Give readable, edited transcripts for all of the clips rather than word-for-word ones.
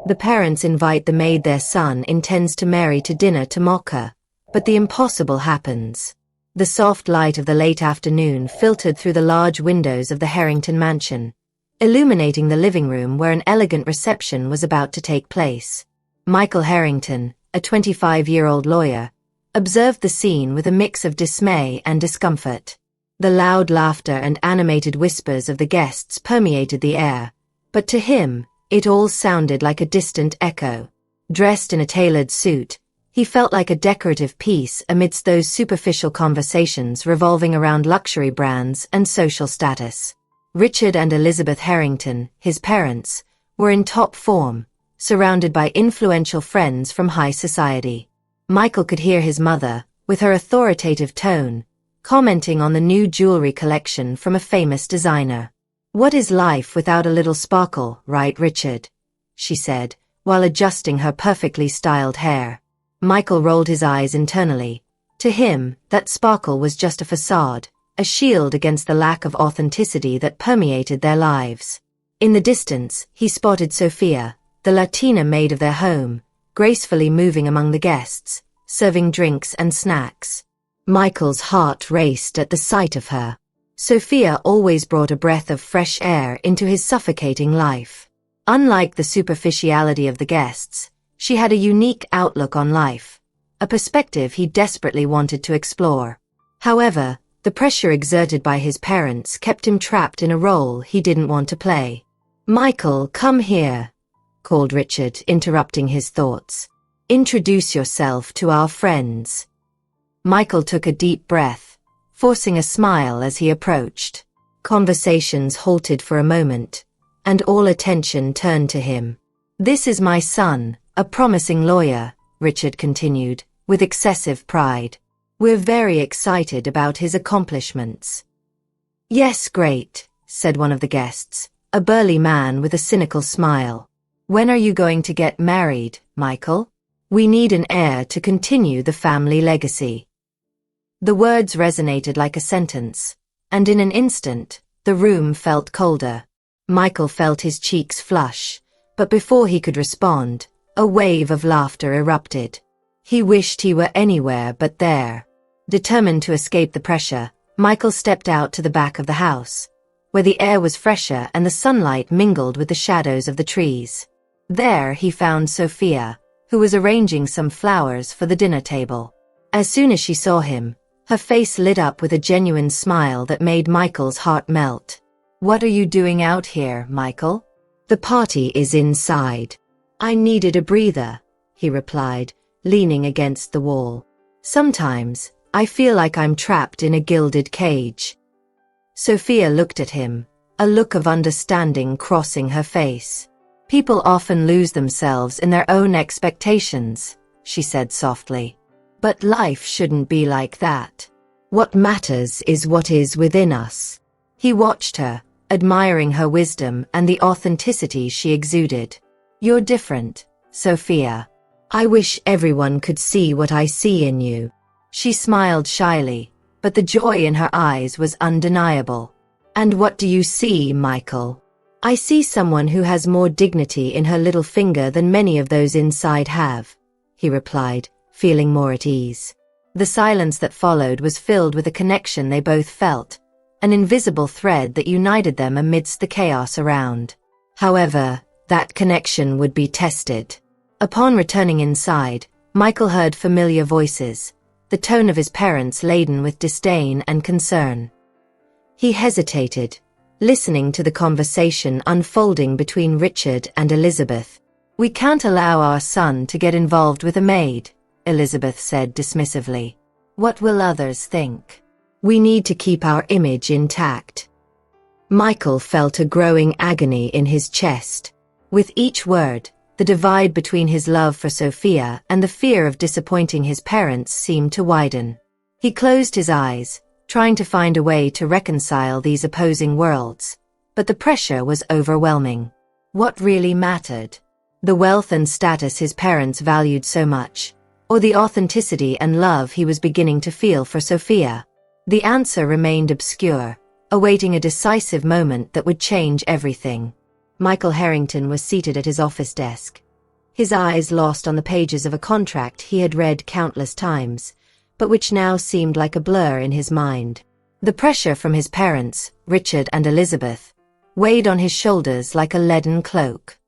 The parents invite the maid their son intends to marry to dinner to mock her. But the impossible happens. The soft light of the late afternoon filtered through the large windows of the Harrington mansion, illuminating the living room where an elegant reception was about to take place. Michael Harrington, a 25-year-old lawyer, observed the scene with a mix of dismay and discomfort. The loud laughter and animated whispers of the guests permeated the air, but to him, it all sounded like a distant echo. Dressed in a tailored suit, he felt like a decorative piece amidst those superficial conversations revolving around luxury brands and social status. Richard and Elizabeth Harrington, his parents, were in top form, surrounded by influential friends from high society. Michael could hear his mother, with her authoritative tone, commenting on the new jewelry collection from a famous designer. "What is life without a little sparkle, right, Richard?" she said, while adjusting her perfectly styled hair. Michael rolled his eyes internally. To him, that sparkle was just a facade, a shield against the lack of authenticity that permeated their lives. In the distance, he spotted Sophia, the Latina maid of their home, gracefully moving among the guests, serving drinks and snacks. Michael's heart raced at the sight of her. Sophia always brought a breath of fresh air into his suffocating life. Unlike the superficiality of the guests, she had a unique outlook on life, a perspective he desperately wanted to explore. However, the pressure exerted by his parents kept him trapped in a role he didn't want to play. "Michael, come here," called Richard, interrupting his thoughts. "Introduce yourself to our friends." Michael took a deep breath, forcing a smile as he approached. Conversations halted for a moment, and all attention turned to him. "This is my son, a promising lawyer," Richard continued, with excessive pride. "We're very excited about his accomplishments." "Yes, great," said one of the guests, a burly man with a cynical smile. "When are you going to get married, Michael? We need an heir to continue the family legacy." The words resonated like a sentence, and in an instant, the room felt colder. Michael felt his cheeks flush, but before he could respond, a wave of laughter erupted. He wished he were anywhere but there. Determined to escape the pressure, Michael stepped out to the back of the house, where the air was fresher and the sunlight mingled with the shadows of the trees. There he found Sophia, who was arranging some flowers for the dinner table. As soon as she saw him, her face lit up with a genuine smile that made Michael's heart melt. "What are you doing out here, Michael?" "The party is inside. I needed a breather," he replied, leaning against the wall. "Sometimes, I feel like I'm trapped in a gilded cage." Sophia looked at him, a look of understanding crossing her face. "People often lose themselves in their own expectations," she said softly. "But life shouldn't be like that. What matters is what is within us." He watched her, admiring her wisdom and the authenticity she exuded. "You're different, Sophia. I wish everyone could see what I see in you." She smiled shyly, but the joy in her eyes was undeniable. "And what do you see, Michael?" "I see someone who has more dignity in her little finger than many of those inside have," he replied, feeling more at ease. The silence that followed was filled with a connection they both felt, an invisible thread that united them amidst the chaos around. However, that connection would be tested. Upon returning inside, Michael heard familiar voices, the tone of his parents laden with disdain and concern. He hesitated, listening to the conversation unfolding between Richard and Elizabeth. "We can't allow our son to get involved with a maid," Elizabeth said dismissively. "What will others think? We need to keep our image intact." Michael felt a growing agony in his chest. With each word, the divide between his love for Sophia and the fear of disappointing his parents seemed to widen. He closed his eyes, trying to find a way to reconcile these opposing worlds, but the pressure was overwhelming. What really mattered? The wealth and status his parents valued so much, or the authenticity and love he was beginning to feel for Sophia? The answer remained obscure, awaiting a decisive moment that would change everything. Michael Harrington was seated at his office desk, his eyes lost on the pages of a contract he had read countless times, but which now seemed like a blur in his mind. The pressure from his parents, Richard and Elizabeth, weighed on his shoulders like a leaden cloak.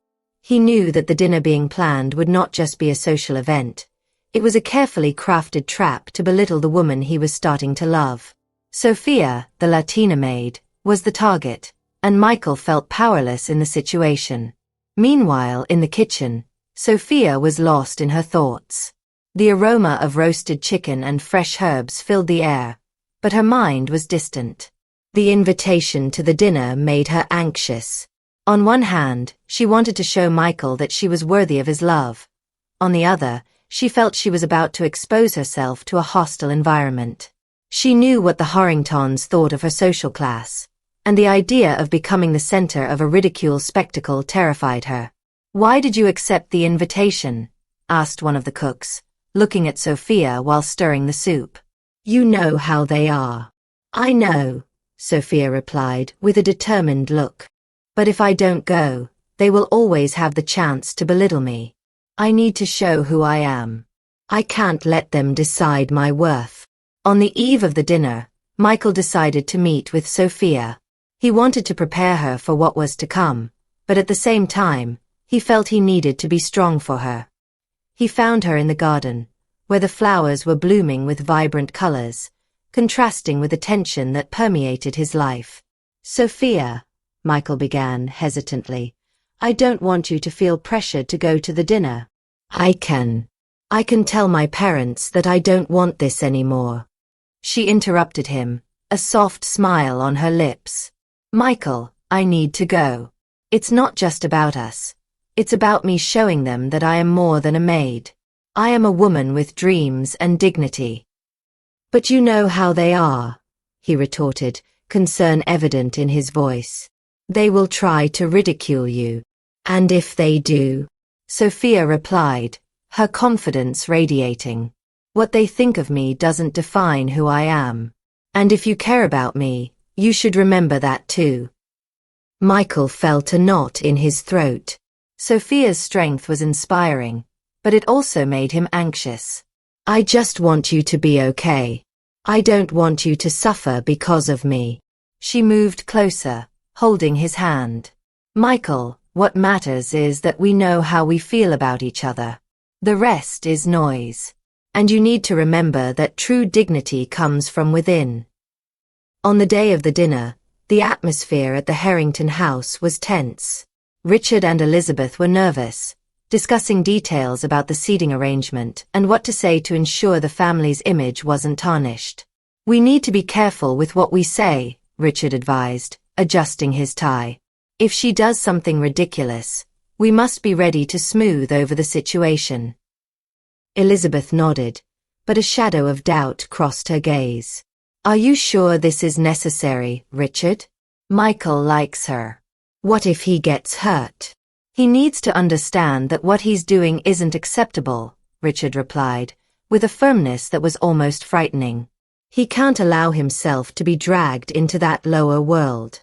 He knew that the dinner being planned would not just be a social event. It was a carefully crafted trap to belittle the woman he was starting to love. Sophia, the Latina maid, was the target, and Michael felt powerless in the situation. Meanwhile, in the kitchen, Sophia was lost in her thoughts. The aroma of roasted chicken and fresh herbs filled the air, but her mind was distant. The invitation to the dinner made her anxious. On one hand, she wanted to show Michael that she was worthy of his love. On the other, she felt she was about to expose herself to a hostile environment. She knew what the Harringtons thought of her social class, and the idea of becoming the center of a ridicule spectacle terrified her. "Why did you accept the invitation?" asked one of the cooks, looking at Sophia while stirring the soup. "You know how they are." "I know," Sophia replied with a determined look. "But if I don't go, they will always have the chance to belittle me. I need to show who I am. I can't let them decide my worth." On the eve of the dinner, Michael decided to meet with Sophia. He wanted to prepare her for what was to come, but at the same time, he felt he needed to be strong for her. He found her in the garden, where the flowers were blooming with vibrant colors, contrasting with the tension that permeated his life. "Sophia," Michael began hesitantly, "I don't want you to feel pressured to go to the dinner. I can tell my parents that I don't want this anymore." She interrupted him, a soft smile on her lips. "Michael, I need to go. It's not just about us. It's about me showing them that I am more than a maid. I am a woman with dreams and dignity." "But you know how they are," he retorted, concern evident in his voice. "They will try to ridicule you. And if they do," Sophia replied, her confidence radiating, "what they think of me doesn't define who I am. And if you care about me, you should remember that too." Michael felt a knot in his throat. Sophia's strength was inspiring, but it also made him anxious. "I just want you to be okay. I don't want you to suffer because of me." She moved closer, holding his hand. "Michael, what matters is that we know how we feel about each other. The rest is noise. And you need to remember that true dignity comes from within." On the day of the dinner, the atmosphere at the Harrington house was tense. Richard and Elizabeth were nervous, discussing details about the seating arrangement and what to say to ensure the family's image wasn't tarnished. "We need to be careful with what we say," Richard advised, adjusting his tie. "If she does something ridiculous, we must be ready to smooth over the situation." Elizabeth nodded, but a shadow of doubt crossed her gaze. "Are you sure this is necessary, Richard? Michael likes her. What if he gets hurt? He needs to understand that what he's doing isn't acceptable," Richard replied, with a firmness that was almost frightening. "He can't allow himself to be dragged into that lower world."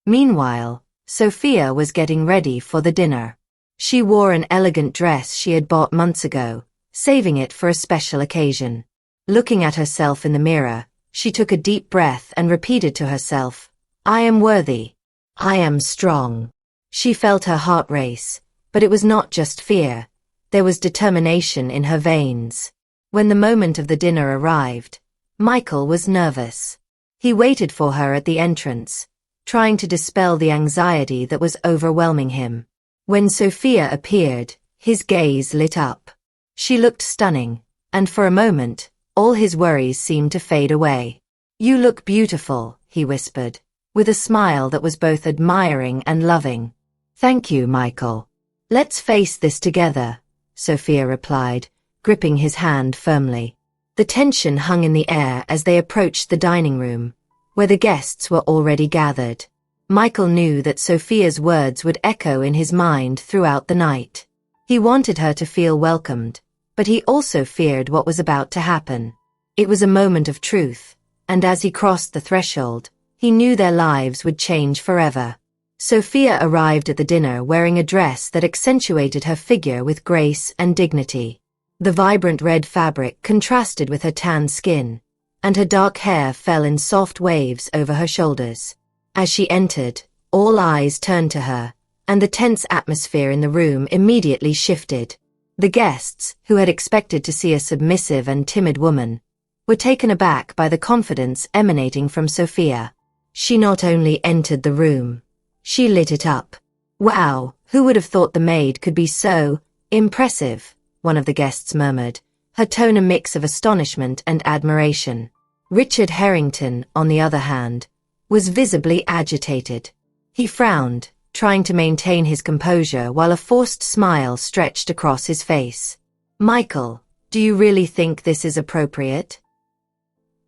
Meanwhile, Sophia was getting ready for the dinner. She wore an elegant dress she had bought months ago, saving it for a special occasion. Looking at herself in the mirror, she took a deep breath and repeated to herself, "I am worthy. I am strong." She felt her heart race, but it was not just fear. There was determination in her veins. When the moment of the dinner arrived, Michael was nervous. He waited for her at the entrance, trying to dispel the anxiety that was overwhelming him. When Sophia appeared, his gaze lit up. She looked stunning, and for a moment, all his worries seemed to fade away. "You look beautiful," he whispered, with a smile that was both admiring and loving. "Thank you, Michael. Let's face this together," Sophia replied, gripping his hand firmly. The tension hung in the air as they approached the dining room, where the guests were already gathered. Michael knew that Sophia's words would echo in his mind throughout the night. He wanted her to feel welcomed, but he also feared what was about to happen. It was a moment of truth, and as he crossed the threshold, he knew their lives would change forever. Sophia arrived at the dinner wearing a dress that accentuated her figure with grace and dignity. The vibrant red fabric contrasted with her tan skin, and her dark hair fell in soft waves over her shoulders. As she entered, all eyes turned to her, and the tense atmosphere in the room immediately shifted. The guests, who had expected to see a submissive and timid woman, were taken aback by the confidence emanating from Sophia. She not only entered the room, she lit it up. "Wow, who would have thought the maid could be so impressive?" one of the guests murmured, her tone a mix of astonishment and admiration. Richard Harrington, on the other hand, was visibly agitated. He frowned, trying to maintain his composure while a forced smile stretched across his face. "Michael, do you really think this is appropriate?"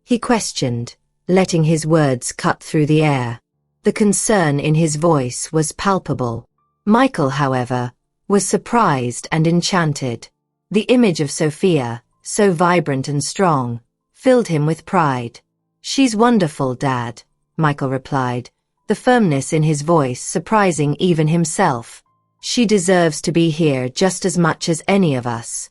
he questioned, letting his words cut through the air. The concern in his voice was palpable. Michael, however, was surprised and enchanted. The image of Sophia, so vibrant and strong, filled him with pride. "She's wonderful, Dad," Michael replied, the firmness in his voice surprising even himself. "She deserves to be here just as much as any of us."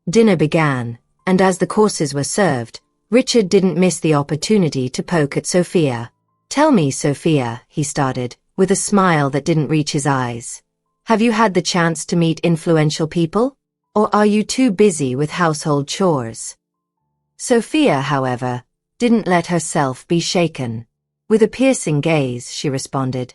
Dinner began, and as the courses were served, Richard didn't miss the opportunity to poke at Sophia. "Tell me, Sophia," he started, with a smile that didn't reach his eyes. "Have you had the chance to meet influential people? Or are you too busy with household chores?" Sophia, however, didn't let herself be shaken. With a piercing gaze, she responded,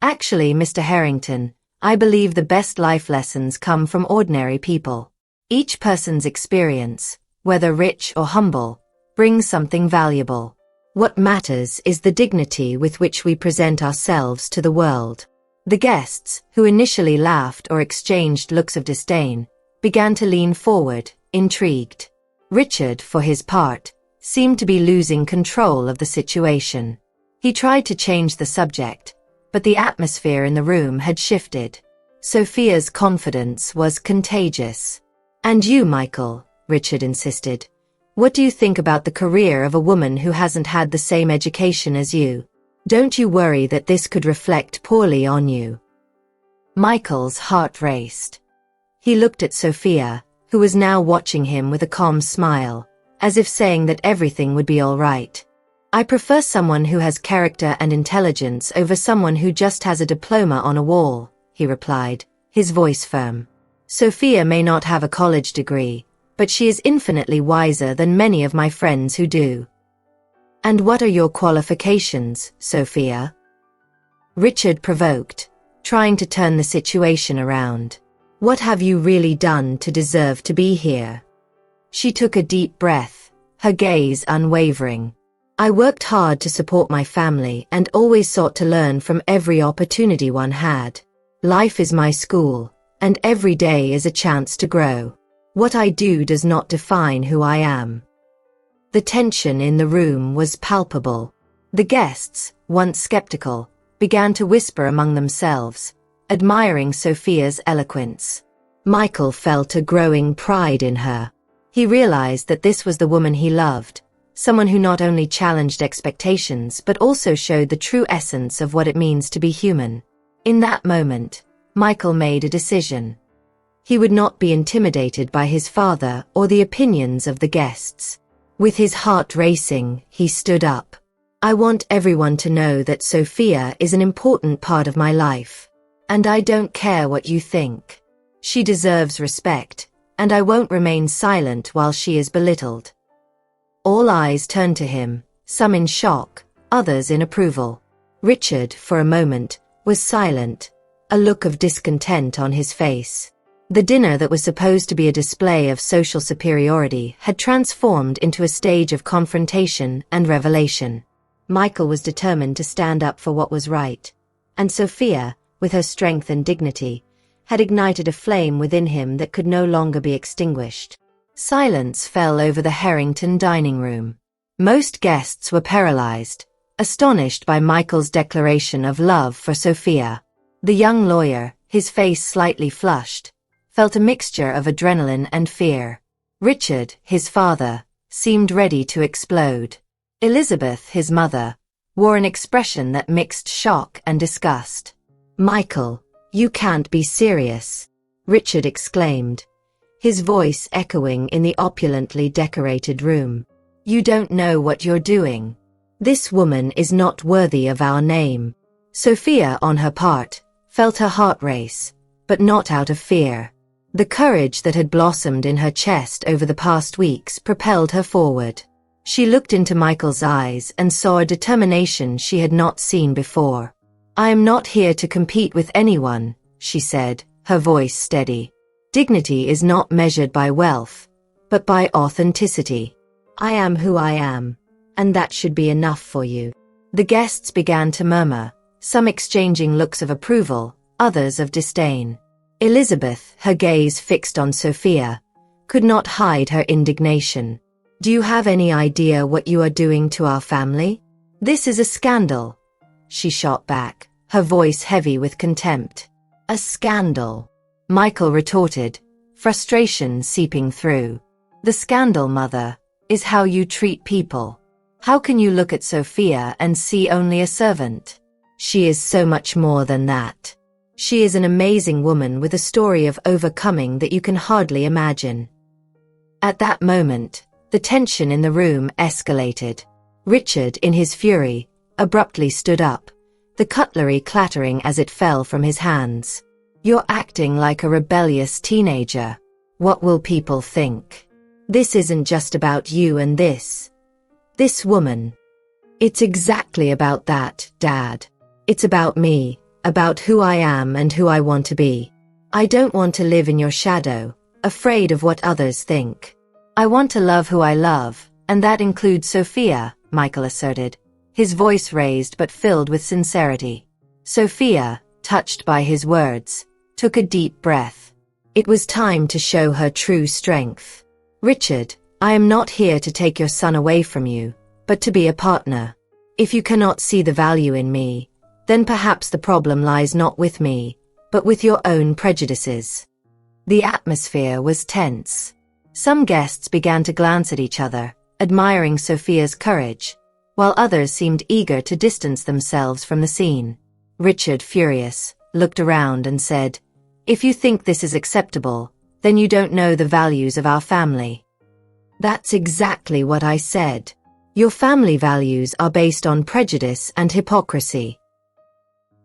"Actually, Mr. Harrington, I believe the best life lessons come from ordinary people. Each person's experience, whether rich or humble, brings something valuable. What matters is the dignity with which we present ourselves to the world." The guests, who initially laughed or exchanged looks of disdain, began to lean forward, intrigued. Richard, for his part, seemed to be losing control of the situation. He tried to change the subject, but the atmosphere in the room had shifted. Sophia's confidence was contagious. "And you, Michael," Richard insisted, "what do you think about the career of a woman who hasn't had the same education as you? Don't you worry that this could reflect poorly on you?" Michael's heart raced. He looked at Sophia, who was now watching him with a calm smile, as if saying that everything would be all right. "I prefer someone who has character and intelligence over someone who just has a diploma on a wall," he replied, his voice firm. "Sophia may not have a college degree, but she is infinitely wiser than many of my friends who do." "And what are your qualifications, Sophia?" Richard provoked, trying to turn the situation around. "What have you really done to deserve to be here?" She took a deep breath, her gaze unwavering. "I worked hard to support my family and always sought to learn from every opportunity one had. Life is my school, and every day is a chance to grow. What I do does not define who I am." The tension in the room was palpable. The guests, once skeptical, began to whisper among themselves, admiring Sophia's eloquence. Michael felt a growing pride in her. He realized that this was the woman he loved, someone who not only challenged expectations but also showed the true essence of what it means to be human. In that moment, Michael made a decision. He would not be intimidated by his father or the opinions of the guests. With his heart racing, he stood up. "I want everyone to know that Sophia is an important part of my life. And I don't care what you think. She deserves respect, and I won't remain silent while she is belittled." All eyes turned to him, some in shock, others in approval. Richard, for a moment, was silent, a look of discontent on his face. The dinner that was supposed to be a display of social superiority had transformed into a stage of confrontation and revelation. Michael was determined to stand up for what was right, and Sophia, with her strength and dignity, had ignited a flame within him that could no longer be extinguished. Silence fell over the Harrington dining room. Most guests were paralyzed, astonished by Michael's declaration of love for Sophia. The young lawyer, his face slightly flushed, felt a mixture of adrenaline and fear. Richard, his father, seemed ready to explode. Elizabeth, his mother, wore an expression that mixed shock and disgust. "Michael, you can't be serious," Richard exclaimed, his voice echoing in the opulently decorated room. "You don't know what you're doing. This woman is not worthy of our name." Sophia, on her part, felt her heart race, but not out of fear. The courage that had blossomed in her chest over the past weeks propelled her forward. She looked into Michael's eyes and saw a determination she had not seen before. "I am not here to compete with anyone," she said, her voice steady. "Dignity is not measured by wealth, but by authenticity. I am who I am, and that should be enough for you." The guests began to murmur, some exchanging looks of approval, others of disdain. Elizabeth, her gaze fixed on Sophia, could not hide her indignation. "Do you have any idea what you are doing to our family? This is a scandal," she shot back, her voice heavy with contempt. "A scandal," Michael retorted, frustration seeping through. "The scandal, mother, is how you treat people. How can you look at Sophia and see only a servant? She is so much more than that. She is an amazing woman with a story of overcoming that you can hardly imagine." At that moment, the tension in the room escalated. Richard, in his fury, abruptly stood up, the cutlery clattering as it fell from his hands. "You're acting like a rebellious teenager. What will people think? This isn't just about you and this woman. It's exactly about that, Dad. It's about me, about who I am and who I want to be. I don't want to live in your shadow, afraid of what others think. I want to love who I love, and that includes Sophia," Michael asserted, his voice raised but filled with sincerity. Sophia, touched by his words, took a deep breath. It was time to show her true strength. "Richard, I am not here to take your son away from you, but to be a partner. If you cannot see the value in me, then perhaps the problem lies not with me, but with your own prejudices." The atmosphere was tense. Some guests began to glance at each other, admiring Sophia's courage, while others seemed eager to distance themselves from the scene. Richard, furious, looked around and said, "If you think this is acceptable, then you don't know the values of our family." "That's exactly what I said. Your family values are based on prejudice and hypocrisy,"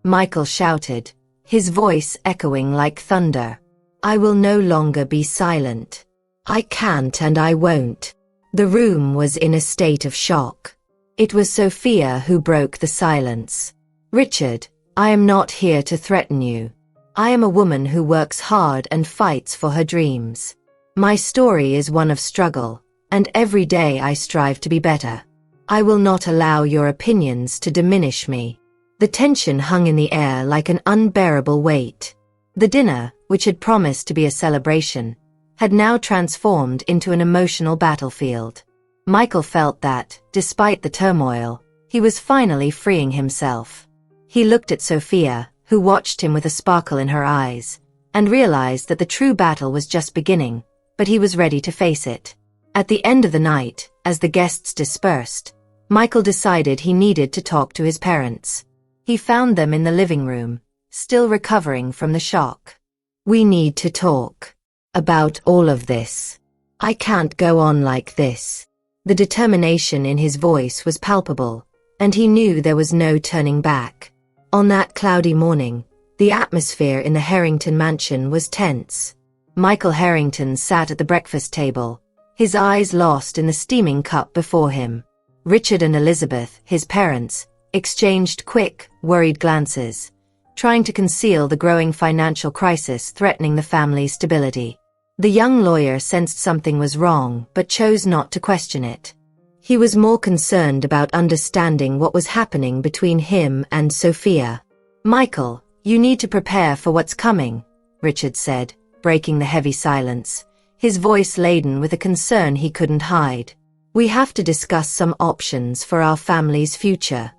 Michael shouted, his voice echoing like thunder. "I will no longer be silent. I can't and I won't." The room was in a state of shock. It was Sophia who broke the silence. "Richard, I am not here to threaten you. I am a woman who works hard and fights for her dreams. My story is one of struggle, and every day I strive to be better. I will not allow your opinions to diminish me." The tension hung in the air like an unbearable weight. The dinner, which had promised to be a celebration, had now transformed into an emotional battlefield. Michael felt that, despite the turmoil, he was finally freeing himself. He looked at Sophia, who watched him with a sparkle in her eyes, and realized that the true battle was just beginning, but he was ready to face it. At the end of the night, as the guests dispersed, Michael decided he needed to talk to his parents. He found them in the living room, still recovering from the shock. "We need to talk about all of this. I can't go on like this." The determination in his voice was palpable, and he knew there was no turning back. On that cloudy morning, the atmosphere in the Harrington mansion was tense. Michael Harrington sat at the breakfast table, his eyes lost in the steaming cup before him. Richard and Elizabeth, his parents, exchanged quick, worried glances, trying to conceal the growing financial crisis threatening the family's stability. The young lawyer sensed something was wrong but chose not to question it. He was more concerned about understanding what was happening between him and Sophia. "Michael, you need to prepare for what's coming," Richard said, breaking the heavy silence, his voice laden with a concern he couldn't hide. "We have to discuss some options for our family's future."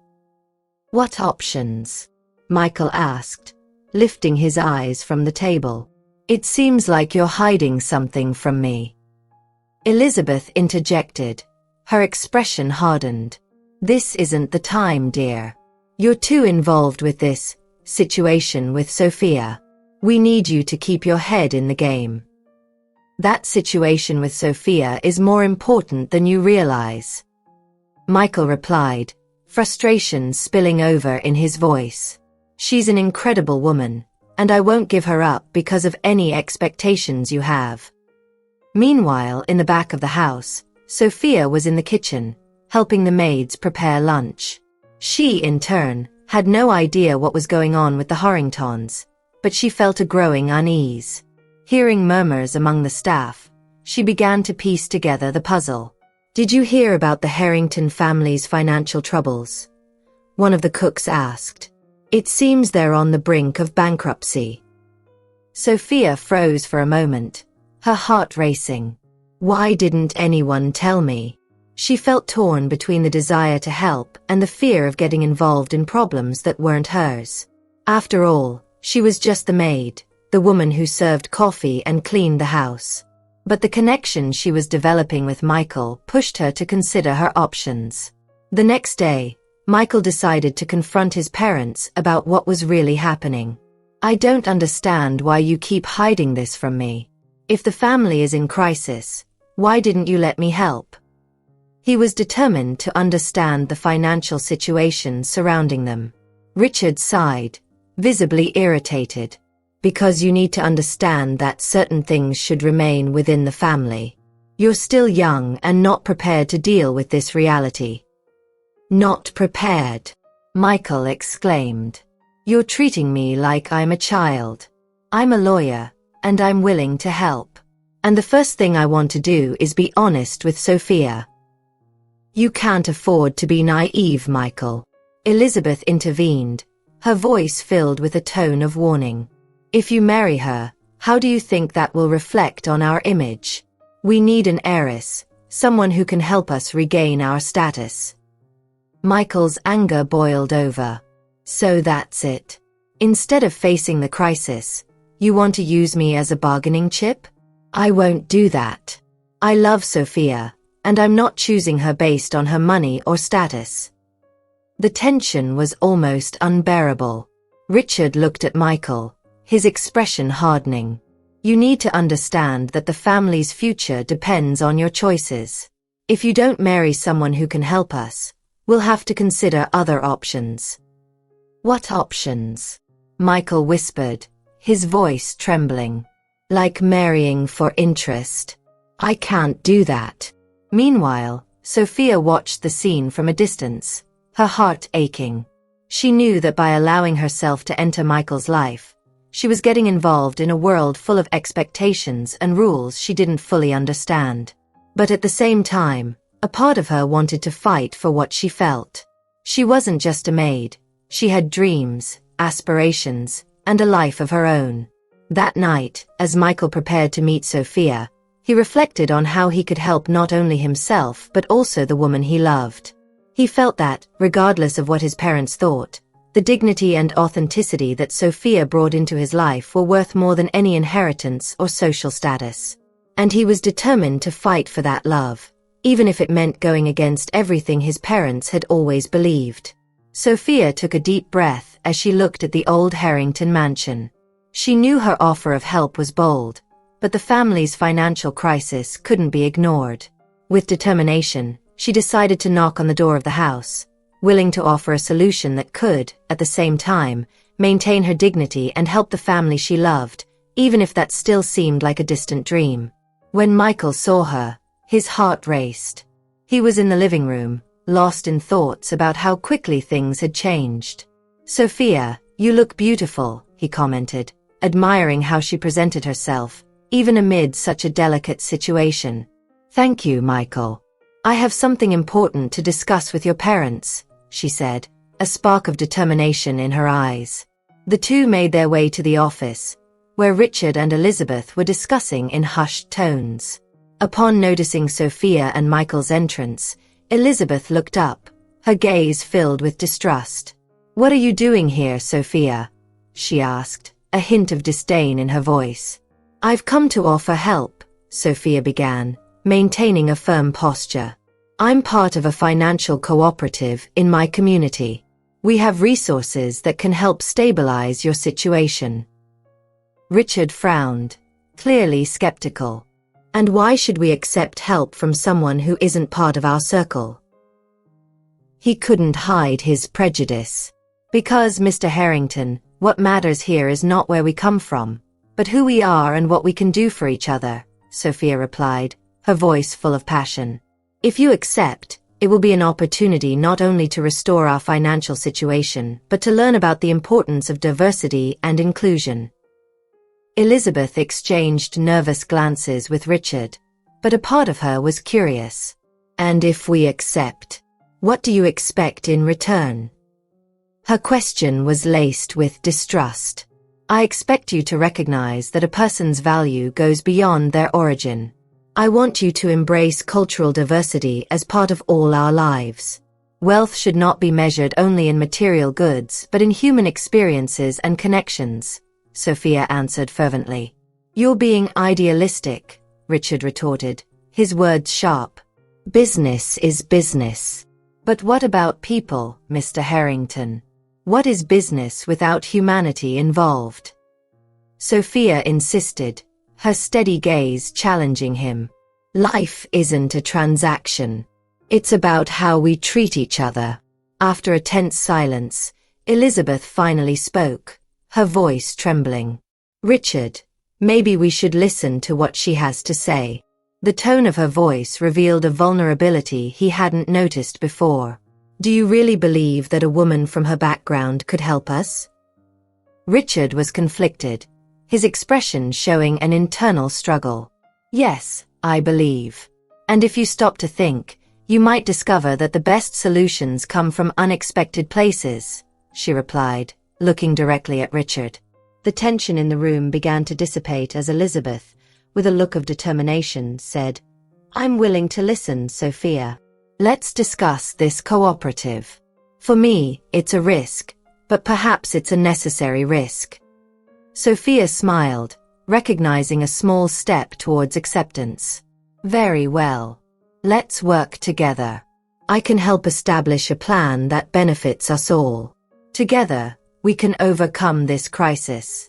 "What options?" Michael asked, lifting his eyes from the table. "It seems like you're hiding something from me." Elizabeth interjected, her expression hardened. "This isn't the time, dear. You're too involved with this situation with Sophia. We need you to keep your head in the game. That situation with Sophia is more important than you realize. Michael replied, frustration spilling over in his voice. She's an incredible woman, and I won't give her up because of any expectations you have. Meanwhile, in the back of the house, Sophia was in the kitchen, helping the maids prepare lunch. She, in turn, had no idea what was going on with the Harringtons, but she felt a growing unease. Hearing murmurs among the staff, she began to piece together the puzzle. Did you hear about the Harrington family's financial troubles? One of the cooks asked. It seems they're on the brink of bankruptcy. Sophia froze for a moment, her heart racing. Why didn't anyone tell me? She felt torn between the desire to help and the fear of getting involved in problems that weren't hers. After all, she was just the maid, the woman who served coffee and cleaned the house. But the connection she was developing with Michael pushed her to consider her options. The next day, Michael decided to confront his parents about what was really happening. I don't understand why you keep hiding this from me. If the family is in crisis, why didn't you let me help? He was determined to understand the financial situation surrounding them. Richard sighed, visibly irritated. Because you need to understand that certain things should remain within the family. You're still young and not prepared to deal with this reality. Not prepared, Michael exclaimed. You're treating me like I'm a child. I'm a lawyer, and I'm willing to help. And the first thing I want to do is be honest with Sophia. You can't afford to be naive, Michael. Elizabeth intervened, her voice filled with a tone of warning. If you marry her, how do you think that will reflect on our image? We need an heiress, someone who can help us regain our status. Michael's anger boiled over. So that's it. Instead of facing the crisis, you want to use me as a bargaining chip? I won't do that. I love Sophia, and I'm not choosing her based on her money or status. The tension was almost unbearable. Richard looked at Michael, his expression hardening. You need to understand that the family's future depends on your choices. If you don't marry someone who can help us, we'll have to consider other options. What options? Michael whispered, his voice trembling. Like marrying for interest. I can't do that. Meanwhile, Sophia watched the scene from a distance, her heart aching. She knew that by allowing herself to enter Michael's life, she was getting involved in a world full of expectations and rules she didn't fully understand. But at the same time, a part of her wanted to fight for what she felt. She wasn't just a maid. She had dreams, aspirations, and a life of her own. That night, as Michael prepared to meet Sophia, he reflected on how he could help not only himself but also the woman he loved. He felt that, regardless of what his parents thought, the dignity and authenticity that Sophia brought into his life were worth more than any inheritance or social status. And he was determined to fight for that love, even if it meant going against everything his parents had always believed. Sophia took a deep breath as she looked at the old Harrington mansion. She knew her offer of help was bold, but the family's financial crisis couldn't be ignored. With determination, she decided to knock on the door of the house, willing to offer a solution that could, at the same time, maintain her dignity and help the family she loved, even if that still seemed like a distant dream. When Michael saw her, his heart raced. He was in the living room, lost in thoughts about how quickly things had changed. Sophia, you look beautiful, he commented, admiring how she presented herself, even amid such a delicate situation. Thank you, Michael. I have something important to discuss with your parents, she said, a spark of determination in her eyes. The two made their way to the office, where Richard and Elizabeth were discussing in hushed tones. Upon noticing Sophia and Michael's entrance, Elizabeth looked up, her gaze filled with distrust. What are you doing here, Sophia? She asked, a hint of disdain in her voice. I've come to offer help, Sophia began, maintaining a firm posture. I'm part of a financial cooperative in my community. We have resources that can help stabilize your situation. Richard frowned, clearly skeptical. And why should we accept help from someone who isn't part of our circle? He couldn't hide his prejudice. Because, Mr. Harrington, what matters here is not where we come from, but who we are and what we can do for each other, Sophia replied, her voice full of passion. If you accept, it will be an opportunity not only to restore our financial situation, but to learn about the importance of diversity and inclusion. Elizabeth exchanged nervous glances with Richard, but a part of her was curious. And if we accept, what do you expect in return? Her question was laced with distrust. I expect you to recognize that a person's value goes beyond their origin. I want you to embrace cultural diversity as part of all our lives. Wealth should not be measured only in material goods, but in human experiences and connections, Sophia answered fervently. You're being idealistic, Richard retorted, his words sharp. Business is business. But what about people, Mr. Harrington? What is business without humanity involved? Sophia insisted, her steady gaze challenging him. Life isn't a transaction. It's about how we treat each other. After a tense silence, Elizabeth finally spoke, her voice trembling. Richard, maybe we should listen to what she has to say. The tone of her voice revealed a vulnerability he hadn't noticed before. Do you really believe that a woman from her background could help us? Richard was conflicted, his expression showing an internal struggle. Yes, I believe. And if you stop to think, you might discover that the best solutions come from unexpected places, she replied, looking directly at Richard. The tension in the room began to dissipate as Elizabeth, with a look of determination, said, I'm willing to listen, Sophia. Let's discuss this cooperative. For me, it's a risk, but perhaps it's a necessary risk. Sophia smiled, recognizing a small step towards acceptance. Very well. Let's work together. I can help establish a plan that benefits us all. Together, we can overcome this crisis.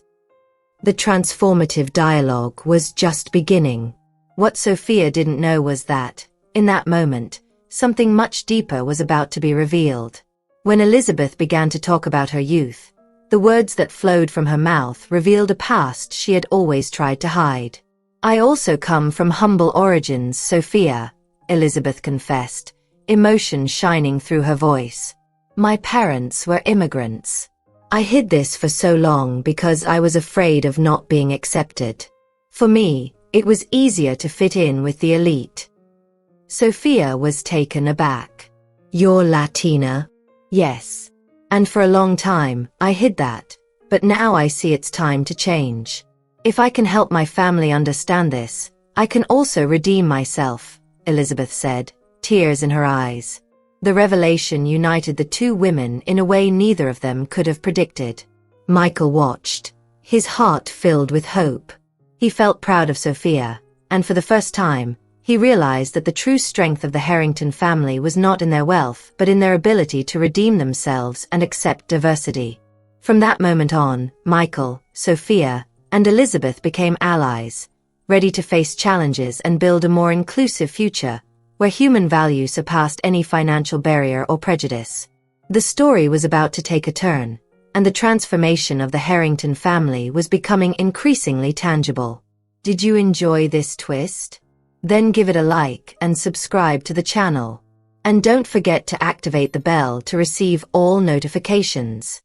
The transformative dialogue was just beginning. What Sophia didn't know was that, in that moment, something much deeper was about to be revealed. When Elizabeth began to talk about her youth, the words that flowed from her mouth revealed a past she had always tried to hide. I also come from humble origins, Sophia, Elizabeth confessed, emotion shining through her voice. My parents were immigrants. I hid this for so long because I was afraid of not being accepted. For me, it was easier to fit in with the elite. Sophia was taken aback. You're Latina? Yes. And for a long time, I hid that, but now I see it's time to change. If I can help my family understand this, I can also redeem myself, Elizabeth said, tears in her eyes. The revelation united the two women in a way neither of them could have predicted. Michael watched, his heart filled with hope. He felt proud of Sophia, and for the first time, he realized that the true strength of the Harrington family was not in their wealth, but in their ability to redeem themselves and accept diversity. From that moment on, Michael, Sophia, and Elizabeth became allies, ready to face challenges and build a more inclusive future, where human value surpassed any financial barrier or prejudice. The story was about to take a turn, and the transformation of the Harrington family was becoming increasingly tangible. Did you enjoy this twist? Then give it a like and subscribe to the channel. And don't forget to activate the bell to receive all notifications.